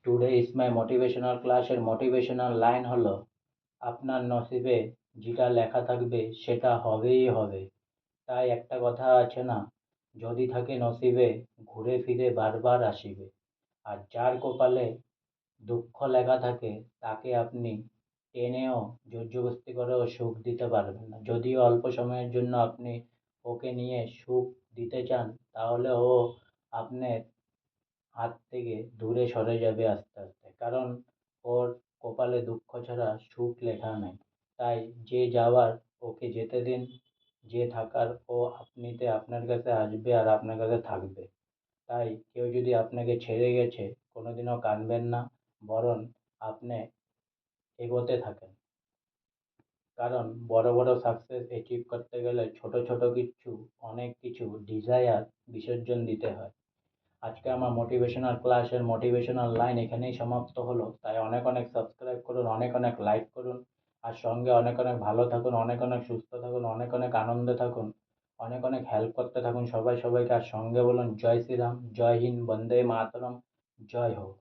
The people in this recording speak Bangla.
টুডে ইজ মাই মোটিভেশনাল ক্লাসের মোটিভেশনাল লাইন হলো, আপনার নসিবে যেটা লেখা থাকবে সেটা হবেই হবে। তাই একটা কথা আছে না, যদি থাকে নসিবে ঘুরে ফিরে বারবার আসিবে। আর যার কপালে দুঃখ লেখা থাকে তাকে আপনি টেনেও জোর জবরদস্তি করেও সুখ দিতে পারবেন না। যদিও অল্প সময়ের জন্য আপনি ওকে নিয়ে সুখ দিতে চান, তাহলে ও আপনার হাত থেকে দূরে সরে যাবে আস্তে আস্তে, কারণ ওর কপালে দুঃখ ছাড়া সুখ লেখা নেই। তাই যে যাওয়ার ওকে যেতে দিন, যে থাকার ও আপনিতে আপনার কাছে আসবে আর আপনার কাছে থাকবে। তাই কেউ যদি আপনাকে ছেড়ে গেছে কোনোদিনও কাঁদবেন না, বরং আপনি এগোতে থাকেন। কারণ বড় বড় সাকসেস অ্যাচিভ করতে গেলে ছোট ছোট অনেক কিছু ডিজায়ার বিসর্জন দিতে হয়। আজকে আমার মোটিভেশনাল ক্লাসের মোটিভেশনাল লাইন এখানেই সমাপ্ত হলো। তাই অনেক অনেক সাবস্ক্রাইব করুন, অনেক অনেক লাইক করুন, আর সঙ্গে অনেক অনেক ভালো থাকুন, অনেক অনেক সুস্থ থাকুন, অনেক অনেক আনন্দে থাকুন, অনেক অনেক হেল্প করতে থাকুন সবাই সবাইকে। আর সঙ্গে বলুন জয় শ্রীরাম, জয় হিন্দ, বন্দে মাতরম, জয় হোক।